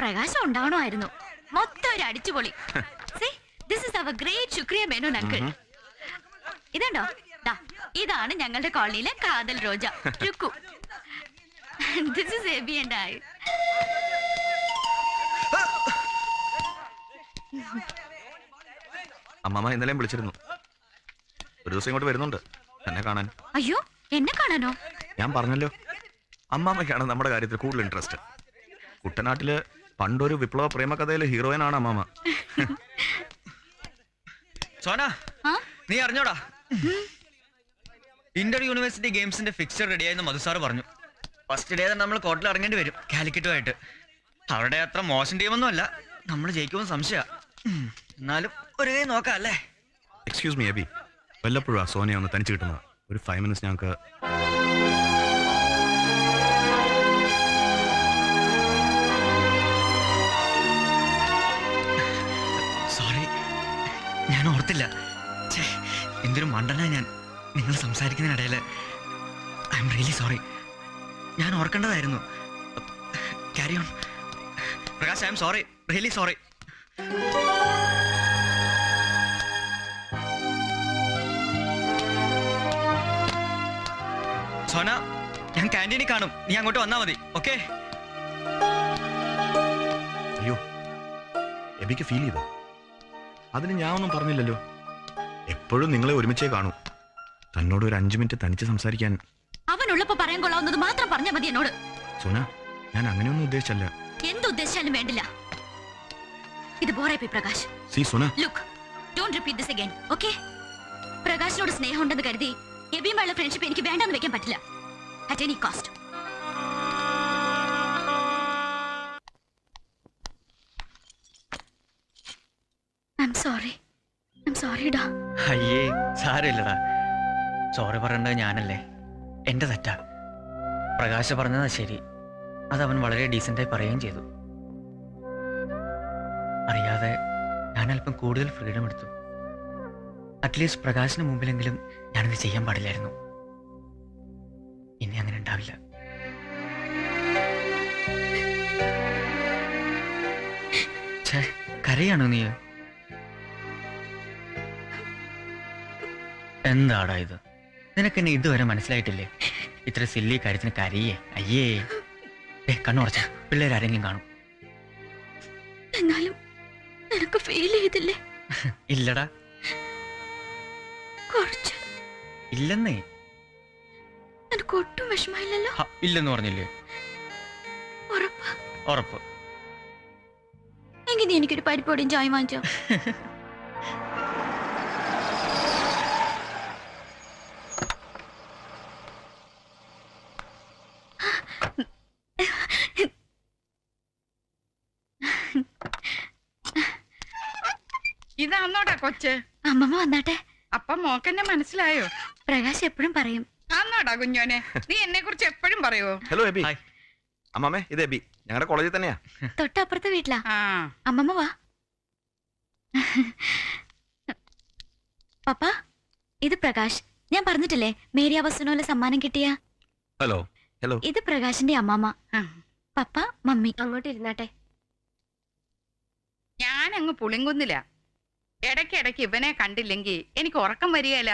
പ്രകാശം ഉണ്ടാവണമായിരുന്നു. മൊത്തം ഒരു അടിച്ചുപൊളി. ദിസ് ഇസ് അവർ ഗ്രേറ്റ് ശുക്രിയ മേനോൻ അങ്കിൾ. ഇതുണ്ടോ? ഇതാണ് ഞങ്ങളുടെ കോളനിയിലെ കാതൽ Roja Rukku. This is Abi and I. അമ്മമ്മ ഇന്നലെയും വിളിച്ചിരുന്നു. ഒരു ദിവസം ഇങ്ങോട്ട് വരുന്നുണ്ട് എന്നെ കാണാൻ. അയ്യോ, എന്നെ കാണാനോ? ഞാൻ പറഞ്ഞല്ലോ, അമ്മാമ്മയ്ക്കാണ് നമ്മുടെ കാര്യത്തിൽ കൂടുതൽ ഇൻട്രസ്റ്റ്. കുട്ടനാട്ടില് പണ്ടൊരു വിപ്ലവ പ്രേമകഥയിലെ ഹീറോയിനാണ് അമ്മാമ്മ. സോന, നീ അറിഞ്ഞോടാ, ഇന്റർ യൂണിവേഴ്സിറ്റി ഗെയിംസിന്റെ ഫിക്സർ റെഡിയായെന്ന് മധുസാറ് പറഞ്ഞു. ഫസ്റ്റ് ഡേ തന്നെ നമ്മൾ കോർട്ടിൽ ഇറങ്ങേണ്ടി വരും കാലിക്കറ്റുമായിട്ട്. അവരുടെ അത്ര മോശം ടീമൊന്നും അല്ല, നമ്മൾ ജയിക്കുമെന്ന് സംശയ. എന്നാലും ഒരു കൈ നോക്കാം അല്ലേ? എക്സ്ക്യൂസ് മീ അബി, വല്ലപ്പോഴും സോനിയ ഒന്ന് തനിച്ച് കിട്ടുന്നത്. ഒരു 5 minutes ഞങ്ങൾക്ക്. സോറി, ഞാൻ ഓർത്തില്ല. എന്തൊരു മണ്ടനാ ഞാൻ. നിങ്ങൾ സംസാരിക്കുന്നതിനിടയിൽ ഐ എം റിയലി സോറി. ഞാൻ ഓർക്കേണ്ടതായിരുന്നു. Carry on Prakash, I'm sorry, really sorry. Sona, ഞാൻ ക്യാൻറ്റീനിൽ കാണും, നീ അങ്ങോട്ട് വന്നാൽ മതി. ഓക്കെ? അയ്യോ, എബിക്ക് ഫീൽ ചെയ്തോ? അതിന് ഞാൻ ഒന്നും പറഞ്ഞില്ലല്ലോ. എപ്പോഴും നിങ്ങളെ ഒരുമിച്ചേ കാണൂ. തന്നോട് ഒരു 5 minute തനിച്ച് സംസാരിക്കാൻ. അവനുള്ളപ്പോ പറയാൻ കൊള്ളാവുന്നത് മാത്രം പറഞ്ഞാൽ മതി എന്നോട്. സോന, ഞാൻ അങ്ങനെയൊന്നും ഉദ്ദേശിച്ചല്ല. എന്തുദ്ദേശിച്ചാലും വേണ്ടില്ല. ഇത് ബോറായി Prakash. See Sona, look, don't repeat this again. Okay? പ്രകാശിനോട് സ്നേഹം ഉണ്ടെന്ന് കരുതി എബിയുമായുള്ള ഫ്രണ്ട്ഷിപ്പ് എനിക്ക് വേണ്ടെന്ന് വെക്കാൻ പറ്റില്ല. At any cost. I'm sorry ഡാ. അയ്യേ, സാരമില്ലടാ. സോറി പറയേണ്ടത് ഞാനല്ലേ, എന്റെ തെറ്റാ. പ്രകാശ് പറഞ്ഞതാ ശരി. അതവൻ വളരെ ഡീസൻ്റായി പറയുകയും ചെയ്തു. അറിയാതെ ഞാൻ അല്പം കൂടുതൽ ഫ്രീഡം എടുത്തു. അറ്റ്ലീസ്റ്റ് പ്രകാശിന് മുമ്പിലെങ്കിലും ഞാനിത് ചെയ്യാൻ പാടില്ലായിരുന്നു. ഇനി അങ്ങനെ ഉണ്ടാവില്ല. കരയാണോ നീ? എന്താടാ ഇത്? നിനക്കെന്നെ ഇതുവരെ മനസ്സിലായിട്ടില്ലേ? ഇത്ര സില്ലി കാര്യത്തിന് കരയേ? അയ്യേ, കണ്ണുറച്ച പിള്ളേരാരെങ്കിലും കാണും. എന്നാലും നിനക്ക് ഫീൽ ചെയ്തില്ലേ? ഇല്ലടാ, കുറച്ച്. ഇല്ലെന്നേ. നിനക്ക് ഒട്ടും വിഷമമില്ലല്ലോ? ഇല്ലെന്ന് പറഞ്ഞില്ലേ? ഉറപ്പ്? ഉറപ്പ്. എങ്കിൽ നീ എനിക്കൊരു പരിപ്പോടിയും ചായ വാങ്ങിച്ചോ. ഇതാന്നോടാ കൊച്ച്? അമ്മമ്മ വന്നാട്ടെ. അപ്പൊ മോക്കെന്നെ മനസ്സിലായോ? പ്രകാശ് എപ്പോഴും പറയും. ആന്നോടാ കുഞ്ഞോനെ, നീ എന്നെ കുറിച്ച് എപ്പോഴും പറയുവോ? Hello AB. അമ്മാമേ, ഇത് എബി, ഞങ്ങളുടെ കോളേജിൽ തന്നെയാ. തൊട്ടപ്പുറത്തെ വീട്ടിലാ. ആ, അമ്മമ്മ വാ. പപ്പ, ഇത് പ്രകാശ്. ഞാൻ പറഞ്ഞിട്ടില്ലേ മേരിയ വസനോലെ സമ്മാനം കിട്ടിയ. ഹലോ. ഹലോ. ഇത് പ്രകാശിന്റെ അമ്മാമ്മ. പപ്പ, മമ്മി. അങ്ങോട്ട് ഇരുന്നാട്ടെ. ഞാനങ്ങ് പുളിങ്കുന്നില്ല. ഇടയ്ക്കിടയ്ക്ക് ഇവനെ കണ്ടില്ലെങ്കിൽ എനിക്ക് ഉറക്കം വരികയില്ല.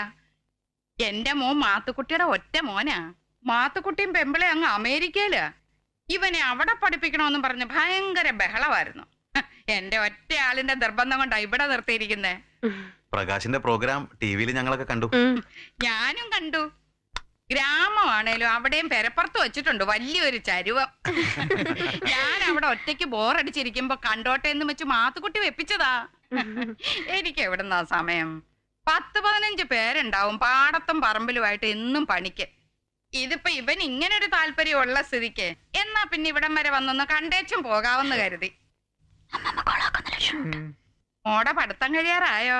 എന്റെ മോൻ മാത്തുക്കുട്ടിയുടെ ഒറ്റ മോനാ. മാത്തുക്കുട്ടിയും പെമ്പിളെ അങ്ങ് അമേരിക്കയില്. ഇവനെ അവിടെ പഠിപ്പിക്കണമെന്നും പറഞ്ഞ് ഭയങ്കര ബഹളമായിരുന്നു. എന്റെ ഒറ്റ ആളിന്റെ നിർബന്ധം കൊണ്ടാ ഇവിടെ നിർത്തിയിരിക്കുന്നേ. പ്രകാശിന്റെ പ്രോഗ്രാം ടിവിയിൽ ഞങ്ങളൊക്കെ കണ്ടു. ഞാനും കണ്ടു. ഗ്രാമമാണേലും അവിടെയും പെരപ്പുറത്ത് വെച്ചിട്ടുണ്ട് വലിയൊരു ചരുവം. ഞാൻ അവിടെ ഒറ്റയ്ക്ക് ബോറടിച്ചിരിക്കുമ്പോ കണ്ടോട്ടെ എന്ന് വെച്ച് മാത്തുക്കുട്ടി വെപ്പിച്ചതാ. എനിക്ക് എവിടുന്നാ സമയം? 10-15 പേരുണ്ടാവും പാടത്തും പറമ്പിലുമായിട്ട് എന്നും പണിക്ക്. ഇതിപ്പോ ഇവൻ ഇങ്ങനൊരു താല്പര്യമുള്ള സ്ഥിതിക്ക് എന്നാ പിന്നെ ഇവിടം വരെ വന്നൊന്ന് കണ്ടേച്ചും പോകാവെന്ന് കരുതി. മോടെ പഠിത്തം കഴിയാറായോ?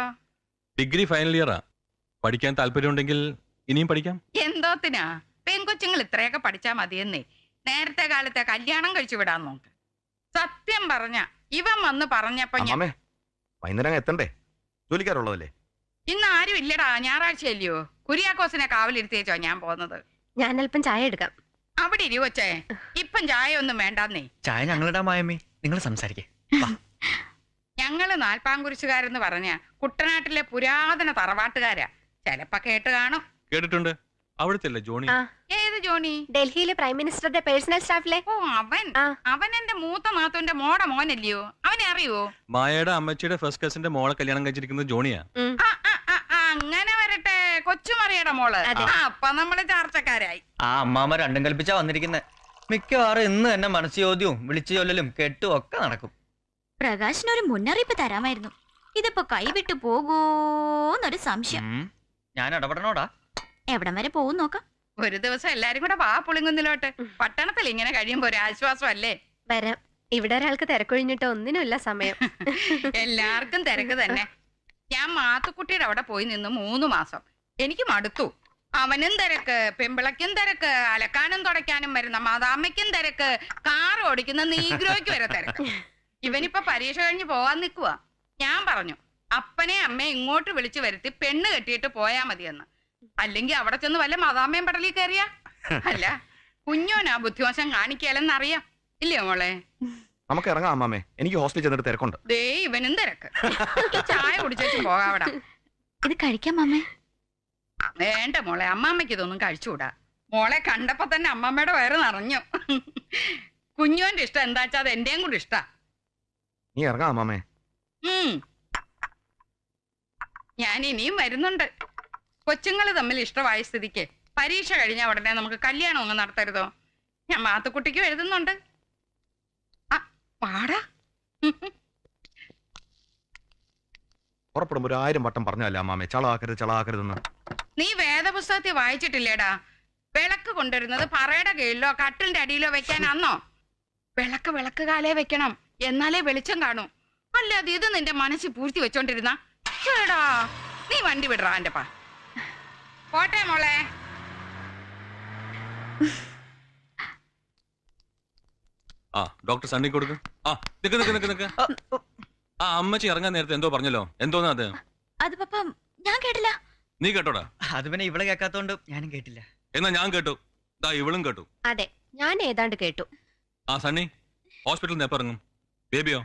ഡിഗ്രി ഫൈനൽ ഇയറാ. പഠിക്കാൻ താല്പര്യമുണ്ടെങ്കിൽ ഇനിയും പഠിക്കാം. എന്തോത്തിനാ? പെൺകൊച്ചുങ്ങൾ ഇത്രയൊക്കെ പഠിച്ചാ മതിയെന്നേ. നേരത്തെ കാലത്തെ കല്യാണം കഴിച്ചു വിടാൻ നോക്ക്. സത്യം പറഞ്ഞ ഇവൻ വന്ന് പറഞ്ഞപ്പോ വൈകുന്നേരം എത്തണ്ടേ? ജോലിക്കാരുള്ളതല്ലേ? ഇന്ന് ആരും ഇല്ലടാ, ഞായറാഴ്ചയല്ലയോ. കുര്യാക്കോസിനെ കാവലിരുത്തിയേച്ചോ ഞാൻ പോകുന്നത്. ഞാൻ അല്പം ചായ എടുക്കാം. അവിടെ ഇരുവച്ചേ, ഇപ്പം ചായ ഒന്നും വേണ്ടാന്നേ. ചായ ഞങ്ങളുടെ മായമ്മേ. നിങ്ങൾ സംസാരിക്കേ. ഞങ്ങള് നാൽപ്പാങ്കുരിശുകാരെന്ന് പറഞ്ഞ കുട്ടനാട്ടിലെ പുരാതന തറവാട്ടുകാരാ. ചെലപ്പോ കേട്ട് കാണും. കേട്ടിട്ടുണ്ട്. അവിടുത്തെ ജോണി? ഏത് ജോണി? ഡൽഹിയിലെ പ്രൈം മിനിസ്റ്ററുടെ പേഴ്സണൽ സ്റ്റാഫിലെ. ഓ അവൻ എന്റെ മൂത്ത നാത്തുവിന്റെ മോടെ മോനല്ലയോ? അവനെ അറിയോ? മായയുടെ അമ്മച്ചിയുടെ ഫസ്റ്റ് കസിന്റെ മോളെ കല്യാണം കഴിച്ചിരിക്കുന്നത് ജോണിയാ. അങ്ങനെ വരട്ടെ, കൊച്ചുമറിയുടെ മോള്. അപ്പൊ നമ്മള് ചാർച്ചക്കാരായി. ആ അമ്മാമ്മ രണ്ടും കൽപ്പിച്ചാ വന്നിരിക്കുന്നത്. മിക്കവാറും ഇന്ന് തന്നെ മനസ്സ് ചോദ്യവും വിളിച്ചു ചൊല്ലലും കെട്ടും ഒക്കെ നടക്കും. പ്രകാശിനൊരു മുന്നറിയിപ്പ് തരാമായിരുന്നു. ഇതിപ്പോ കൈവിട്ടു പോകൂന്നൊരു സംശയം. ഞാൻ ഇടപെടണോടാ? എവിടം വരെ പോകും നോക്കാം. ഒരു ദിവസം എല്ലാരും കൂടെ വാ പുളിങ്കുന്നിലോട്ട്. പട്ടണത്തിൽ ഇങ്ങനെ കഴിയുമ്പോ ഒരു ആശ്വാസം അല്ലേ? വരാം. ഇവിടെ ഒരാൾക്ക് തിരക്കൊഴിഞ്ഞിട്ട് ഒന്നിനുമില്ല സമയം. എല്ലാവർക്കും തിരക്ക് തന്നെ. ഞാൻ മാത്തുക്കുട്ടിയുടെ അവിടെ പോയി നിന്ന് 3 മാസം. എനിക്ക് മടുത്തു. അവനും തിരക്ക്, പെമ്പിളയ്ക്കും തിരക്ക്, അലക്കാനും തുടയ്ക്കാനും വരുന്ന മാതാമ്മയ്ക്കും തിരക്ക്, കാർ ഓടിക്കുന്ന നീഗ്രോയ്ക്ക് വരെ തിരക്ക്. ഇവനിപ്പോ പരീക്ഷ കഴിഞ്ഞ് പോവാൻ നിൽക്കുക. ഞാൻ പറഞ്ഞു അപ്പനെ അമ്മയെ ഇങ്ങോട്ട് വിളിച്ചു വരുത്തി പെണ്ണ് കെട്ടിയിട്ട് പോയാ മതിയെന്ന്. അല്ലെങ്കിൽ അവിടെ ചെന്ന് വല്ല മതാമ്മയും പടലിൽ കയറിയാ. അല്ല, കുഞ്ഞോനാ ബുദ്ധിവശം കാണിക്കലെന്നറിയാം. ഇല്ലയോ മോളെ? നമുക്ക് ഇറങ്ങാം അമ്മാമേ, എനിക്ക് ഹോസ്റ്റലിൽ ചെന്നിട്ട് തിരക്കുണ്ട്. ദേ ഇവനും തിരക്ക്. ചായ കുടിച്ചു പോകാവിടാ. ഇത് കഴിക്കാം മാമേ? വേണ്ട മോളെ, അമ്മാമ്മയ്ക്ക് ഇതൊന്നും കഴിച്ചുകൂടാ. മോളെ കണ്ടപ്പോ തന്നെ അമ്മാമ്മയുടെ വയറ് നിറഞ്ഞു. കുഞ്ഞോന്റെ ഇഷ്ടം എന്താ വെച്ചാ അത് എന്റെയും കൂടി ഇഷ്ടാ. നീ ഇറങ്ങാം അമ്മാമേ. ഞാൻ ഇനിയും വരുന്നുണ്ട്. കൊച്ചുങ്ങള് തമ്മിൽ ഇഷ്ടമായ സ്ഥിതിക്ക് പരീക്ഷ കഴിഞ്ഞ ഉടനെ നമുക്ക് കല്യാണം ഒന്നും നടത്തരുതോ? ഞാൻ മാത്തുക്കുട്ടിക്കും എഴുതുന്നുണ്ട്. പാടാ. പുറപ്പെടുമ്പോ 1000 വട്ടം പറഞ്ഞല്ലേ അമ്മാമേ, ചളാക്കരുതെന്ന്. നീ വേദപുസ്തകത്തിൽ വായിച്ചിട്ടില്ലേടാ? വിളക്ക് കൊണ്ടുവരുന്നത് പറയുടെ കീഴിലോ കട്ടിലിന്റെ അടിയിലോ വെക്കാനാന്നോ? വിളക്ക് കാലേ വെക്കണം, എന്നാലേ വെളിച്ചം കാണൂ. അല്ലാതെ ഇത് നിന്റെ മനസ്സിൽ പൂഴ്ത്തി വെച്ചോണ്ടിരുന്ന ചേടാ. നീ വണ്ടി വിടറാ എന്റെ പാ. പോട്ടെ മോളെ. ആ ഡോക്ടർ സണ്ണി കൊടുക്ക്. ആ നിക്ക്. ആ അമ്മച്ചി ഇറങ്ങാൻ നേരത്തെ എന്തോ പറഞ്ഞല്ലോ, എന്തോന്നാ അത്? അത് പപ്പ ഞാൻ കേട്ടില്ല. നീ കേട്ടോടാ? അത് പിന്നെ ഇവിടെ കേൾക്കാത്തോണ്ട് ഞാനും കേട്ടില്ല. എന്നാ ഞാൻ കേട്ടു. ദാ ഇവളും കേട്ടു. അതെ, ഞാൻ ഏതാണ്ട് കേട്ടു. ആ സണ്ണി, ഹോസ്പിറ്റലിൽ നിന്ന് എപ്പോ ഇറങ്ങും? ബേബിയോ?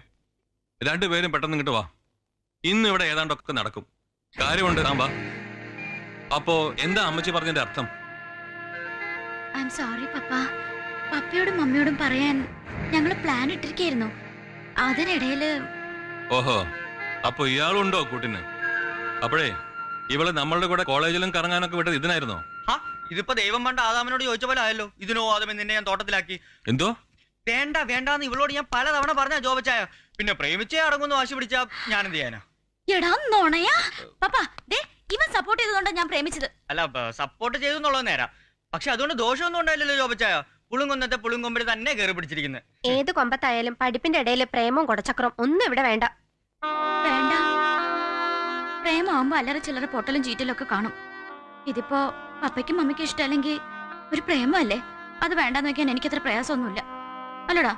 രണ്ടുപേരും പെട്ടെന്ന് ഇങ്ങോട്ട് വാ. ഇന്ന് ഇവിടെ ഏതാണ്ടൊക്കെ നടക്കും. കാര്യമുണ്ട്, താൻ വാ. അപ്പോ എന്താ അമ്മച്ചി പറഞ്ഞതിന്റെ അർത്ഥം? ഐ എം സോറി പപ്പ. പപ്പയോടും മമ്മിയോടും പറയാൻ ഞങ്ങള് പ്ലാൻ ഇട്ടിരിക്കായിരുന്നു. അതിനിടയില്. ഓഹോ, അപ്പൊ ഇയാളുണ്ടോ കൂട്ടിന്? അപ്പോഴേ ഇവള് നമ്മളുടെ കൂടെ കോളേജിലും കറങ്ങാനൊക്കെ വിട്ടത് ഇതിനായിരുന്നോ? ഇതിപ്പോ ദൈവം പണ്ട് ആദാമിനോട് ചോദിച്ച പോലെ ആയല്ലോ. ഇതിനോ ആദമൻ നിന്നെ ഞാൻ തോട്ടത്തിലാക്കി. എന്തോ വേണ്ടാന്ന് ഇവളോട് ഞാൻ പലതവണ പറഞ്ഞ ജോബച്ചായ. പിന്നെ പ്രേമിച്ചേ അടങ്ങുന്നു വാശി പിടിച്ചാ ഞാൻ എന്ത് ചെയ്യാനാ? എടാ നോണയാ പപ്പ. ദേ ഇവൻ സപ്പോർട്ട് ചെയ്തതുകൊണ്ടാ ഞാൻ പ്രേമിച്ചത്. അല്ല, സപ്പോർട്ട് ചെയ്തു എന്നുള്ളത് നേരാ. പക്ഷെ അതുകൊണ്ട് ദോഷമൊന്നും ഉണ്ടായില്ലല്ലോ ജോബച്ചായ. പുളുങ്കൊന്നത്തെ പുളുങ്കൊമ്പിൽ തന്നെ കയറി പിടിച്ചിരിക്കുന്നത്. ഏത് കൊമ്പത്തായാലും പഠിപ്പിന്റെ ഇടയിൽ പ്രേമവും കുടച്ചക്രവും ഒന്നും ഇവിടെ വേണ്ട. വേണ്ട. പ്രേമാവുമ്പോ അല്ലറ ചില്ലറ പൊട്ടലും ചീറ്റലും ഒക്കെ കാണും. ഇതിപ്പോ പപ്പയ്ക്കും മമ്മിക്കും ഇഷ്ടമല്ലെങ്കിൽ ഒരു പ്രേമല്ലേ? അത് വേണ്ടാന്ന് വെക്കാൻ എനിക്കത്ര പ്രയാസമൊന്നുമില്ല. അല്ലടാ?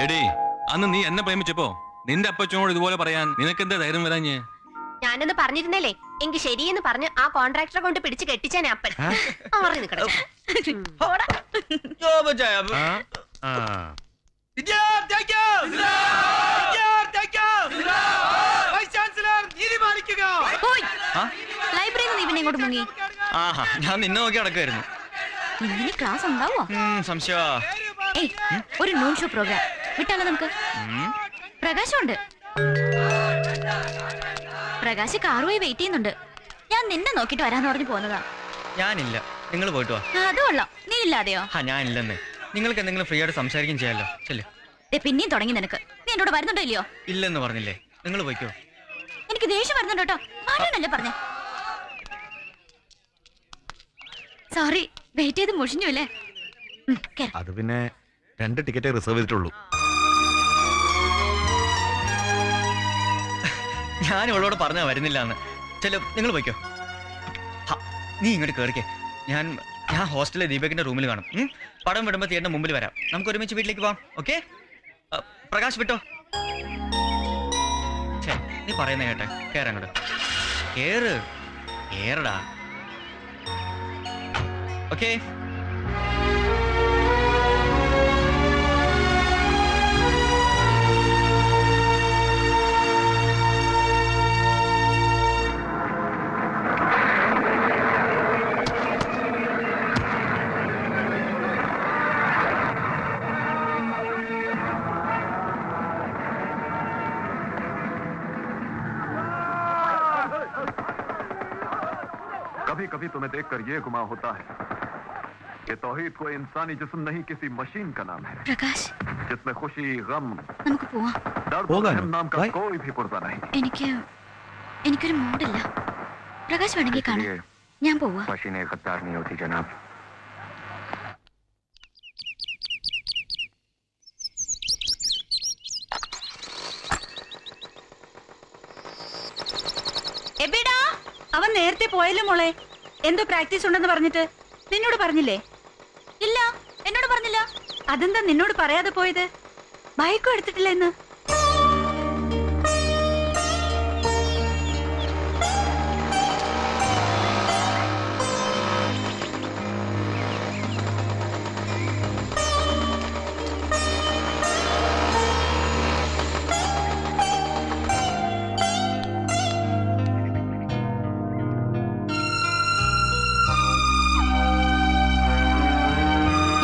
എടീ, അന്ന് നീ എന്നെ പ്രേമിച്ചപ്പോ നിന്റെ അപ്പച്ചനോട് ഇതുപോലെ പറയാൻ നിനക്കെന്താ ധൈര്യം വരാഞ്ഞ്? ഞാനൊന്ന് പറഞ്ഞിരുന്നല്ലേ എങ്കിൽ ശരിയെന്ന് പറഞ്ഞ് ആ കോൺട്രാക്ടറെ കൊണ്ട് പിടിച്ച് കെട്ടിച്ചാനെ അപ്പൻ. ലൈബ്രറിയിൽ നിന്ന് ഇവനെ ഇങ്ങോട്ട് മുങ്ങി. ആഹാ, ഞാൻ നിന്നെ നോക്കി നടക്കുമായിരുന്നു. ഇങ്ങനെ ക്ലാസ് ഉണ്ടാവോ? സംശയ. ഒരു നൂൺ ഷോ പ്രോഗ്രാം വിട്ടാലോ നമുക്ക്? പ്രകാശുണ്ട്. പ്രകാശ് കാറുമായി വെയിറ്റ് ചെയ്യുന്നുണ്ട്. ഞാൻ നിന്നെ നോക്കിട്ട് വരാന്ന് പറഞ്ഞു പോന്നതാ. ഞാനില്ല, നിങ്ങൾ പോയിട്ട് വാ. അത് കൊള്ളാം. നീ ഇല്ലാതെയോ? ഞാനില്ലെന്നേ. നിങ്ങൾക്ക് എന്തെങ്കിലും ഫ്രീ ആയിട്ട് സംസാരിക്കും ചെയ്യാലോ. ചെല്ലേ. പിന്നെയും തുടങ്ങി നിനക്ക്. നീ എന്നോട് വരുന്നുണ്ടോ ഇല്ലയോ? ഇല്ലെന്ന് പറഞ്ഞില്ലേ? നിങ്ങൾ പോയിക്കോ. എനിക്ക് ദേഷ്യം വരുന്നുണ്ട് കേട്ടോ. ആരാണല്ലേ പറഞ്ഞേ? സോറി, വെയിറ്റ് ചെയ്ത് മുഷിഞ്ഞു അല്ലേ? അത് പിന്നെ 2 ടിക്കറ്റേ റിസർവ് ചെയ്തിട്ടുള്ളൂ. ഞാൻ ഇവളോട് പറഞ്ഞാ വരുന്നില്ല എന്ന്. ചെല്ലോ, നിങ്ങൾ പോയിക്കോ. നീ ഇങ്ങോട്ട് കേറിക്കേ. ഞാൻ ഹോസ്റ്റലിലെ ദീപകിന്റെ റൂമിൽ കാണും. പടം വിടുമ്പോ തിയേറ്ററിന്റെ മുമ്പിൽ വരാം. നമുക്ക് ഒരുമിച്ച് വീട്ടിലേക്ക് പോവാം. ഓക്കെ? പ്രകാശ് വിട്ടോ. നീ പറയുന്ന കേട്ടെ. കേറങ്ങോട്ട് കേറടാ. ഓക്കെ. कभी कभी तुम्हें देखकर ये गुमा होता है कि तौहीद कोई इंसानी जिस्म नहीं किसी मशीन का नाम है പ്രകാശ്, जिसमें खुशी गम നമുക്ക് പോവാം. दर्द और होगा रहम नाम का भाई? कोई भी पुर्जा नहीं. എനിക്കൊരു മൂഡില്ല. പ്രകാശ് വേണമെങ്കിൽ കാണാം. इसलिए ഞാൻ പോവാ. मशीनें गद्दार नहीं होती जनाब. എബിടാ, അവൻ നേരത്തെ പോയല്ലോ മോളെ. എന്തോ പ്രാക്ടീസ് ഉണ്ടെന്ന് പറഞ്ഞിട്ട് നിന്നോട് പറഞ്ഞില്ലേ? ഇല്ല, എന്നോട് പറഞ്ഞില്ല. അതെന്താ നിന്നോട് പറയാതെ പോയത്? ബൈക്കും എടുത്തിട്ടില്ല എന്ന്.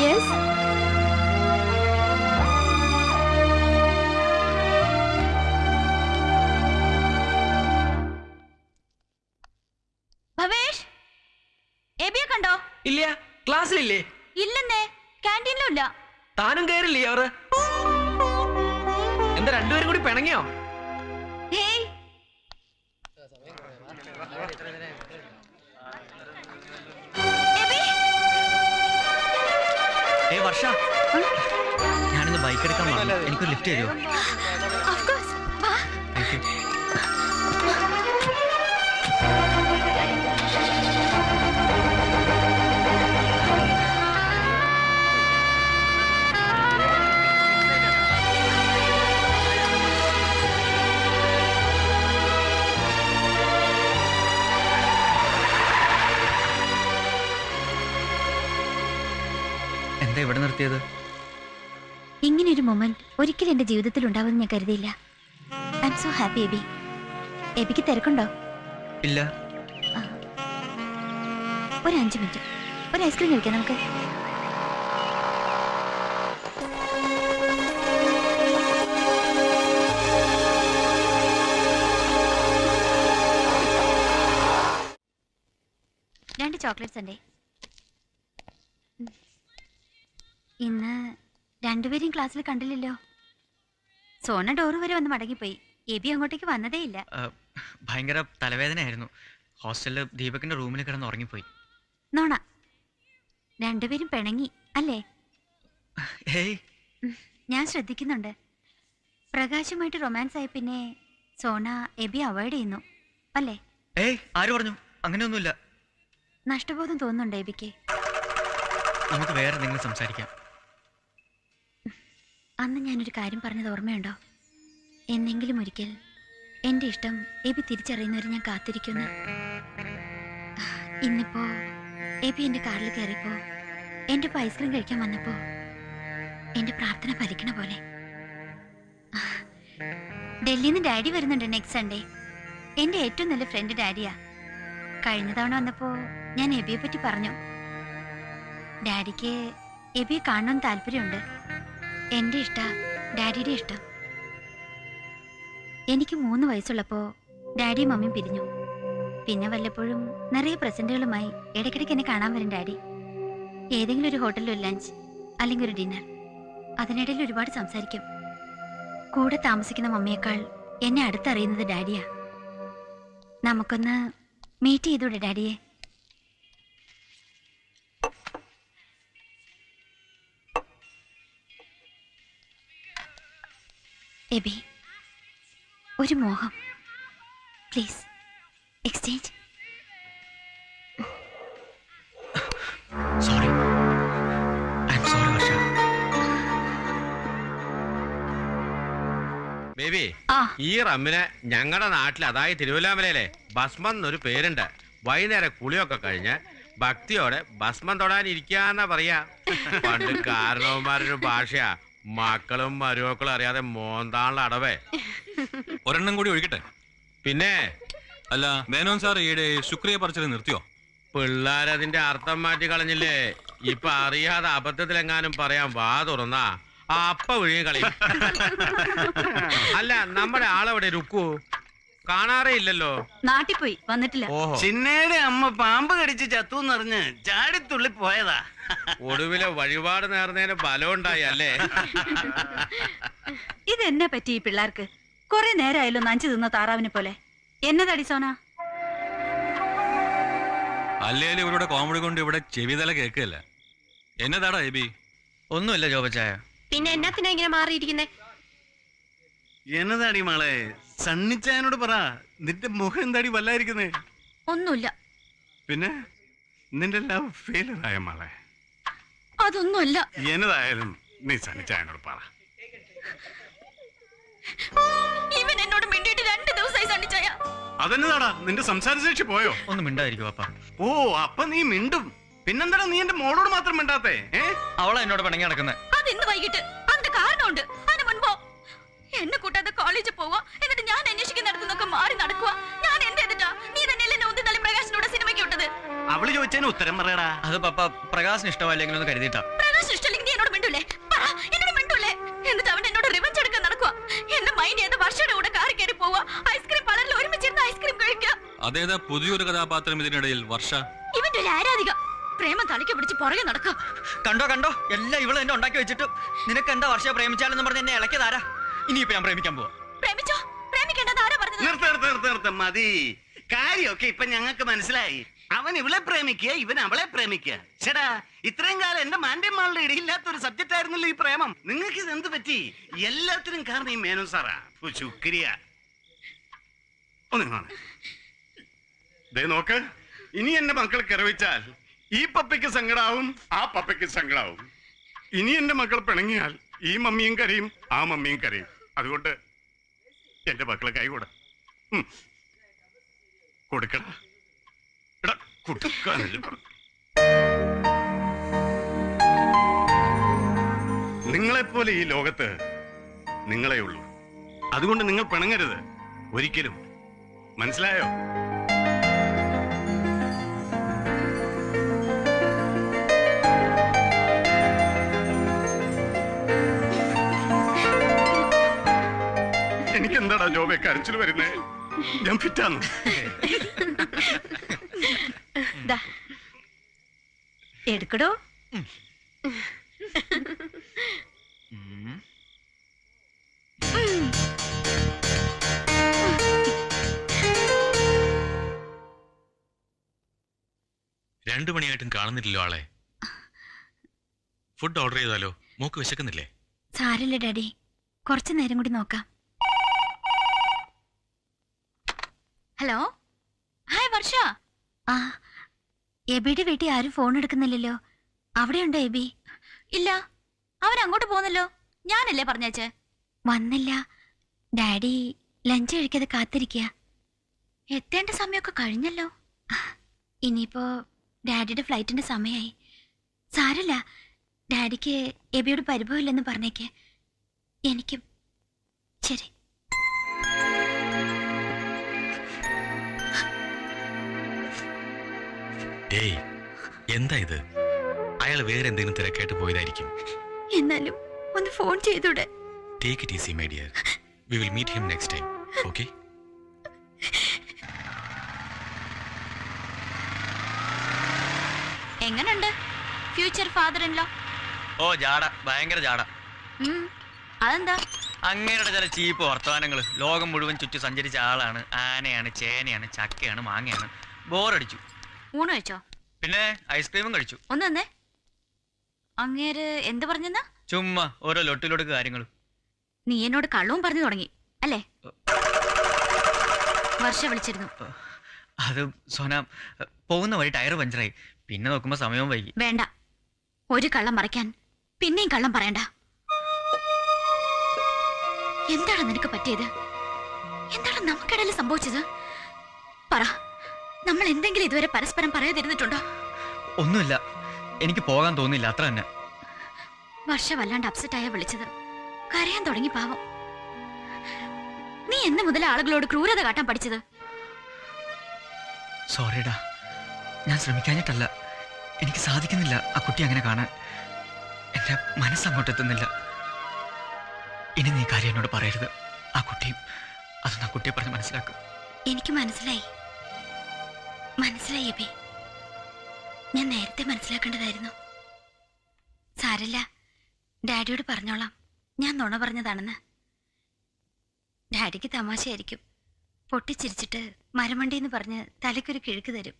യെസ്. ഭവേഷ്, എബിയെ കണ്ടോ? ഇല്ല, ക്ലാസ്സിലില്ലേ? ഇല്ലെന്നേ, ക്യാൻറ്റീനിലും ഇല്ല. താനും കയറില്ലേ അവര്? എന്താ രണ്ടുപേരും കൂടി പിണങ്ങിയോ? Hey, AB. വർഷ, ഞാനിന്ന് ബൈക്ക് എടുക്കാൻ പറഞ്ഞു. എനിക്കൊരു ലിഫ്റ്റ് തരുമോ? Of course. വാ. Thank you. എന്താ ഇവിടെ നിർത്തിയത്? ഇങ്ങനൊരു മൊമെന്റ് ഒരിക്കലും എന്റെ ജീവിതത്തിൽ ഉണ്ടാവുമെന്ന് ഞാൻ കരുതിയില്ല. I'm so happy Abi. എബിക്ക് തിരക്കുണ്ടോ? ഇല്ല. ഒരു 5 മിനിറ്റ്, ഒരു ഐസ്ക്രീം കഴിക്കാം നമുക്ക്. രണ്ട് ചോക്ലേറ്റ്സ് ഉണ്ടേ. ഇന്ന് രണ്ടുപേരും ക്ലാസ്സിൽ കണ്ടില്ലല്ലോ. സോന ഡോറ് വരെ വന്ന് മടങ്ങിപ്പോയി. എബി അങ്ങോട്ടേക്ക് വന്നതേ ഇല്ല. ഭയങ്കര തലവേദനയായിരുന്നു. ഹോസ്റ്റലിൽ ദീപകിന്റെ റൂമിൽ കിടന്ന് ഉറങ്ങിപ്പോയി. നോണ, രണ്ടുപേരും പിണങ്ങി അല്ലേ? ഹേയ്, ഞാൻ ശ്രദ്ധിക്കുന്നുണ്ട്. പ്രകാശുമായിട്ട് റൊമാൻസ് ആയി പിന്നെ സോന എബി അവോയ്ഡ് ചെയ്യുന്നു അല്ലേ? ഏയ്, ആര് പറഞ്ഞു? അങ്ങനെയൊന്നുമില്ല. നഷ്ടബോധം തോന്നുന്നുണ്ട് എബിക്ക്. നമുക്ക് വേറെ എന്തെങ്കിലും സംസാരിക്കാം. അന്ന് ഞാനൊരു കാര്യം പറഞ്ഞത് ഓർമ്മയുണ്ടോ? എന്തെങ്കിലും ഒരിക്കൽ എൻ്റെ ഇഷ്ടം എബി തിരിച്ചറിയുന്നവരെ ഞാൻ കാത്തിരിക്കുന്നു. ഇന്നിപ്പോ എബി എൻ്റെ കാറിൽ കയറിയപ്പോ എൻ്റെ ഒപ്പം ഐസ്ക്രീം കഴിക്കാൻ വന്നപ്പോ എൻ്റെ പ്രാർത്ഥന ഫലിക്കണ പോലെ. ഡൽഹിയിൽ നിന്ന് ഡാഡി വരുന്നുണ്ട് നെക്സ്റ്റ് സൺഡേ. എൻ്റെ ഏറ്റവും നല്ല ഫ്രണ്ട് ഡാഡിയാ. കഴിഞ്ഞ തവണ വന്നപ്പോ ഞാൻ എബിയെ പറ്റി പറഞ്ഞു. ഡാഡിക്ക് എബിയെ കാണണമെന്ന് താല്പര്യമുണ്ട്. എൻ്റെ ഇഷ്ട ഡാഡിയുടെ ഇഷ്ടം. എനിക്ക് 3 വയസ്സുള്ളപ്പോ ഡാഡിയും മമ്മിയും പിരിഞ്ഞു. പിന്നെ വല്ലപ്പോഴും നിറയെ പ്രസന്റുകളുമായി ഇടയ്ക്കിടയ്ക്ക് എന്നെ കാണാൻ വരും ഡാഡി. ഏതെങ്കിലും ഒരു ഹോട്ടലിൽ ഒരു ലഞ്ച് അല്ലെങ്കിൽ ഒരു ഡിന്നർ. അതിനിടയിൽ ഒരുപാട് സംസാരിക്കും. കൂടെ താമസിക്കുന്ന മമ്മിയേക്കാൾ എന്നെ അടുത്തറിയുന്നത് ഡാഡിയാ. നമുക്കൊന്ന് മീറ്റ് ചെയ്തൂടെ ഡാഡിയെ? എബി, ഒരു മോഹം, please exchange. Sorry, I am sorry Varsha. Baby, ആ. ഈ റമ്മിന് ഞങ്ങളുടെ നാട്ടിൽ, അതായത് തിരുവല്ലാമലയിലെ ഭസ്മം എന്നൊരു പേരുണ്ട്. വൈകുന്നേരം കുളിയൊക്കെ കഴിഞ്ഞ് ഭക്തിയോടെ ഭസ്മം തൊടാനിരിക്കാന്നാ പറയാ. പണ്ട് കാരണവന്മാരൊരു ഭാഷയാ, മക്കളും മരുമക്കളും അറിയാതെ മോന്താനുള്ള അടവേ. ഒരെണ്ണം കൂടി ഒഴിക്കട്ടെ. പിന്നെ അല്ല, മേനോൻ സാർ ഈയിടെ ശുക്രിയ പറിച്ചത് നിർത്തിയോ? പിള്ളേരതിന്റെ അർത്ഥം മാറ്റി കളഞ്ഞില്ലേ. ഇപ്പൊ അറിയാതെ അബദ്ധത്തിലെങ്ങാനും പറയാൻ വാ തുറന്നാ അപ്പ വിഴുങ്ങി കളി. അല്ല, നമ്മുടെ ആളെവിടെ രുക്കു? കാണാറേ ഇല്ലല്ലോ. നാട്ടിൽ പോയി, വന്നിട്ടില്ല. ഓഹോ, ചിന്നയുടെ അമ്മ പാമ്പ് കടിച്ച് ചത്തുന്നറിഞ്ഞ് ചാടിത്തുള്ളി പോയതാ. ഒടുവിലെ വഴിപാട് നേർന്നതിന് ബലം ഉണ്ടായി അല്ലേ? ഇതെന്നെ പറ്റി ഈ പിള്ളേർക്ക്? കുറെ നേരമായല്ലോ നഞ്ചു തിന്ന താറാവിനെ പോലെ. എന്നതടി സോന? അല്ലേലും ഇവരുടെ കോമഡി കൊണ്ട് ഇവിടെ ചെവിതല കേൾക്കല്ല. എന്നതാടാ എബി? ഒന്നുമില്ല ജോബച്ചായ. പിന്നെ എന്നാത്തിനാ ഇങ്ങനെ മാറിയിരിക്കുന്നേ? എന്നതാടി മോളെ? സണ്ണിച്ചായനോട് പറ, നിന്റെ മുഖം എന്താടി വല്ലായിരിക്കുന്നേ? ഒന്നുമില്ല. പിന്നെ നിന്റെ ലവ് ഫെയിലർ ആയ മോളെ? അതൊന്നുമല്ല. എന്നതായാലും നീ സണ്ണിച്ചായനോട് പറ. ഇവൻ എന്നോട് മിണ്ടിയിട്ട് 2 ദിവസമായി സണ്ണിച്ചായ. അതെന്നതാടാ, നിന്റെ സംസാരശേഷി പോയോ? ഒന്ന് മിണ്ടായിരിക്കും അപ്പ. ഓ, അപ്പൊ നീ മിണ്ടും. പിന്നെന്താടാ നീ എന്റെ മോളോട് മാത്രം മിണ്ടാത്തേ? അവളെ എന്നോട് പിണങ്ങി നടക്കുന്നത്. അത് ഇന്ന് വൈകിട്ട്. അതിന്റെ കാരണമുണ്ട്. അതിന് മുൻപോ എന്നെ കൂട്ടാതെ കോളേജിൽ പോവാ, എന്നിട്ട് ഞാൻ അന്വേഷിക്കുന്നിടത്തുനിന്നൊക്കെ മാറി നടക്കുക. ഞാൻ എന്ത് ചെയ്തിട്ടാ? നീ തന്നെയല്ലേ നോന്തി തള്ളി പ്രകാശിനോട് സിനിമയ്ക്ക് വിട്ടത്? അവള് ചോദിച്ചതിന് ഉത്തരം പറയടാ. അത് പപ്പ പ്രകാശിന് ഇഷ്ടമല്ലെങ്കിൽ ഒന്ന് കരുതിയിട്ടാ. പ്രകാശ് ഇഷ്ടമല്ലെങ്കിൽ നീ എന്നോട് മിണ്ടൂലേ? പറ, എന്നോട് മിണ്ടൂലേ? എന്നിട്ട് അവൻ എന്നോട് റിവഞ്ച് എടുക്കാൻ നടക്കുക. എന്നെ മൈൻഡ് ചെയ്ത് വർഷയുടെ കൂടെ കാറി കയറി പോവാ, ഐസ്ക്രീം പാർലറിൽ ഒരുമിച്ചിരുന്ന് ഐസ്ക്രീം കഴിക്കുക. അതേതാ പുതിയൊരു കഥാപാത്രം ഇതിനിടയിൽ? വർഷ ഇവന്റെ ഒരു ആരാധിക. പ്രേമം തലയ്ക്ക് പിടിച്ച് പുറകെ നടക്കുക. കണ്ടോ കണ്ടോ, എല്ലാം ഇവള് എന്നെ ഉണ്ടാക്കി വെച്ചിട്ട് നിനക്ക് എന്താ വർഷ പ്രേമിച്ചാലെന്ന് പറഞ്ഞ് എന്നെ ഇളക്കിയതാരാ? ഇനിയിപ്പോ ഞാൻ പ്രേമിക്കാൻ പോവാ. പ്രേമിച്ചോ? പ്രേമിക്കേണ്ടത് ആരാ പറഞ്ഞത്? നിർത്ത മതി. കാര്യമൊക്കെ ഇപ്പൊ ഞങ്ങൾക്ക് മനസ്സിലായി. അവൻ ഇവളെ പ്രേമിക്കുക, ഇവൻ അവളെ പ്രേമിക്കുക. ചേടാ, ഇത്രയും കാലം എന്റെ മാന്യന്മാരുടെ ഇടയില്ലാത്ത ഒരു സബ്ജക്റ്റ് ആയിരുന്നല്ലോ ഈ പ്രേമം. നിങ്ങൾക്ക് ഇത് എന്ത് പറ്റി? എല്ലാത്തിനും കാരണം ഈ മേനോൻ സാറാ. ശുക്രിയ. നോക്ക്, ഇനി എന്റെ മക്കൾ കിറവിച്ചാൽ ഈ പപ്പയ്ക്ക് സങ്കടാവും, ആ പപ്പയ്ക്ക് സങ്കടാവും. ഇനി എന്റെ മക്കൾ പിണങ്ങിയാൽ ഈ മമ്മിയും കരയും, ആ മമ്മിയും കരയും. അതുകൊണ്ട് എന്റെ മക്കളെ കൈ കൊടുക്കട. നിങ്ങളെപ്പോലെ ഈ ലോകത്ത് നിങ്ങളെ ഉള്ളൂ. അതുകൊണ്ട് നിങ്ങൾ പിണങ്ങരുത് ഒരിക്കലും. മനസ്സിലായോ? എനിക്കെന്താടാ ജോബെ കരച്ചിൽ വരുന്നേ? ഞാൻ ഫിറ്റാന്ന്. എടുക്കടോ. രണ്ടു മണിയായിട്ടും കാണുന്നില്ലല്ലോ ആളെ. ഫുഡ് ഓർഡർ ചെയ്താലോ? മോക്ക് വിശക്കുന്നില്ലേ? സാരില്ല ഡാഡി, കുറച്ചു നേരം കൂടി നോക്കാം. ഹലോ, ഹായ് വർഷ. ആ, എബിയുടെ വീട്ടിൽ ആരും ഫോൺ എടുക്കുന്നില്ലല്ലോ. അവിടെയുണ്ടോ എബി? ഇല്ല, അവൻ അങ്ങോട്ട് പോന്നല്ലോ. ഞാനല്ലേ പറഞ്ഞേച്ചേ? വന്നില്ല. ഡാഡി ലഞ്ച് കഴിക്കാതെ കാത്തിരിക്കുക. എത്തേണ്ട സമയമൊക്കെ കഴിഞ്ഞല്ലോ. ഇനിയിപ്പോ ഡാഡിയുടെ ഫ്ലൈറ്റിന്റെ സമയമായി. സാരല്ല, ഡാഡിക്ക് എബിയോട് പരിഭവമില്ലെന്ന് പറഞ്ഞേക്ക്. എനിക്കും. ശരി. ഏയ്, എന്താ ഇത്? അയാൾ വേറെ എന്തെങ്കിലും തിരക്കായിട്ട് പോയതായിരിക്കും. എന്നാലും ഒന്ന് ഫോൺ ചെയ്തൂടെ? Take it easy, my dear. We will meet him next time. Okay? എങ്ങനുണ്ട് ഫ്യൂച്ചർ ഫാദർ ഇൻ ലോ? ഓ, ജാട, ഭയങ്കര ജാട. അതെന്താ? അങ്ങേരുടെ ചില ചീപ്പ് വർത്തമാനങ്ങള്. ലോകം മുഴുവൻ ചുറ്റി സഞ്ചരിച്ച ആളാണ്. ആനയാണ്, ചേനയാണ്, ചക്കയാണ്, മാങ്ങയാണ്. ബോറടിച്ചു. ഊണ് കഴിച്ചോ? പിന്നെ ഐസ്ക്രീമും കഴിച്ചു. ഒന്ന് തന്നെ. അങ്ങേര് എന്ത് പറഞ്ഞെന്നാ? ചുമ്മാ ഓരോ ലൊട്ടിലൊടുക്ക് കാര്യങ്ങൾ. നീ എന്നോട് കള്ളവും പറഞ്ഞു തുടങ്ങി അല്ലേ? വർഷ വിളിച്ചിരുന്നു. അത് സോന, പോകുന്ന വഴി ടയർ പഞ്ചറായി. പിന്നെ നോക്കുമ്പോ സമയവും വൈകി. വേണ്ട, ഒരു കള്ളം മറയ്ക്കാൻ പിന്നെയും കള്ളം പറയണ്ട. എന്താണ് നിനക്ക് പറ്റിയത്? എന്താണ് നമുക്കിടയിൽ സംഭവിച്ചത്? പറ. നമ്മൾ എന്തെങ്കിലും ഇതുവരെ പരസ്പരം പറയാതിരുന്നിട്ടുണ്ടോ? ഒന്നുമില്ല, എനിക്ക് പോകാൻ തോന്നില്ല, അത്ര തന്നെ. വർഷ വല്ലാണ്ട് അപ്സെറ്റ് ആയ വിളിച്ചത്. കരയാൻ തുടങ്ങി പാവം. നീ എന്ന് മുതൽ ആളുകളോട് ക്രൂരത കാട്ടാൻ പഠിച്ചത്? സോറിടാ, ഞാൻ ശ്രമിക്കാഞ്ഞിട്ടല്ല. എനിക്ക് സാധിക്കുന്നില്ല ആ കുട്ടി അങ്ങനെ കാണാൻ. എന്റെ മനസ്സങ്ങോട്ട് എത്തുന്നില്ല. ഇനി നീ കാര്യം എന്നോട് പറയരുത്. ആ കുട്ടിയും അതൊന്ന് ആ കുട്ടിയെ പറഞ്ഞ് മനസ്സിലാക്കും. എനിക്ക് മനസ്സിലായി അബി. ഞാൻ നേരത്തെ മനസ്സിലാക്കേണ്ടതായിരുന്നു. സാരല്ല, ഡാഡിയോട് പറഞ്ഞോളാം ഞാൻ നുണ പറഞ്ഞതാണെന്ന്. ഡാഡിക്ക് തമാശയായിരിക്കും. പൊട്ടിച്ചിരിച്ചിട്ട് മരമണ്ടിന്ന് പറഞ്ഞ് തലയ്ക്കൊരു കിഴുക്ക് തരും.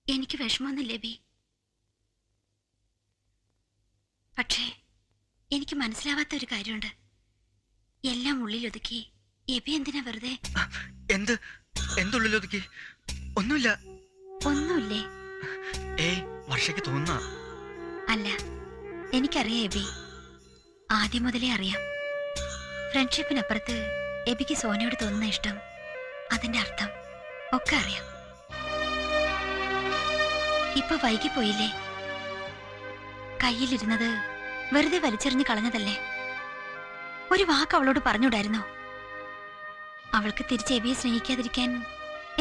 എനിക്ക് വിഷമമൊന്നുമില്ല ബി. പക്ഷേ എനിക്ക് മനസ്സിലാവാത്ത ഒരു കാര്യമുണ്ട്. എല്ലാം ഉള്ളിലൊതുക്കി എബി എന്തിനാ വെറുതെ? എന്തുള്ളിലൊതുക്കി? ഒന്നുമില്ല. ഒന്നുമില്ലേ? ഏയ്, വർഷയ്ക്ക് തോന്നുന്ന. അല്ല, എനിക്കറിയാം എബി. ആദ്യം മുതലേ അറിയാം. ഫ്രണ്ട്ഷിപ്പിനപ്പുറത്ത് എബിക്ക് സോനയോട് തോന്നുന്ന ഇഷ്ടം, അതിന്റെ അർത്ഥം ഒക്കെ അറിയാം. ഇപ്പൊ വൈകിപ്പോയില്ലേ? കയ്യിലിരുന്നത് വെറുതെ വലിച്ചെറിഞ്ഞ് കളഞ്ഞതല്ലേ? ഒരു വാക്ക് അവളോട് പറഞ്ഞുകൂടായിരുന്നോ? അവൾക്ക് തിരിച്ച് എബിയെ സ്നേഹിക്കാതിരിക്കാൻ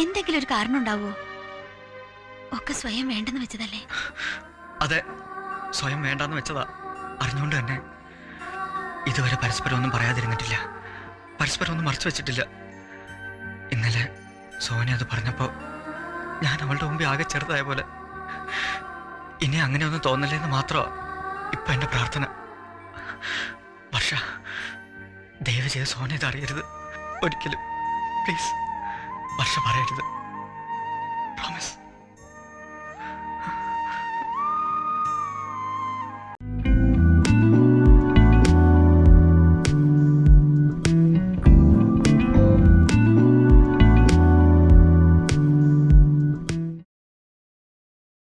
എന്തെങ്കിലും ഒരു കാരണം ഉണ്ടാവുമോ? ഒക്കെ സ്വയം വേണ്ടെന്ന് വെച്ചതല്ലേ? അതെ, സ്വയം വേണ്ടെന്ന് വെച്ചതാ. അറിഞ്ഞുകൊണ്ട് തന്നെ. ഇതുവരെ പരസ്പരം ഒന്നും പറയാതിരുന്നിട്ടില്ല, പരസ്പരം ഒന്നും മറച്ചു വെച്ചിട്ടില്ല. ഇന്നലെ സോന അത് പറഞ്ഞപ്പോ ഞാൻ അവളുടെ മുമ്പിൽ ആകെ ചെറുതായ പോലെ. ഇനി അങ്ങനെ ഒന്നും തോന്നലേന്ന് മാത്രമാ ഇപ്പൊ എന്റെ പ്രാർത്ഥന. വർഷ, ദയവ് ചെയ്ത് സോന ഇത് അറിയരുത് ഒരിക്കലും. പ്ലീസ്, വർഷ പറയരുത്. പ്രോമിസ്.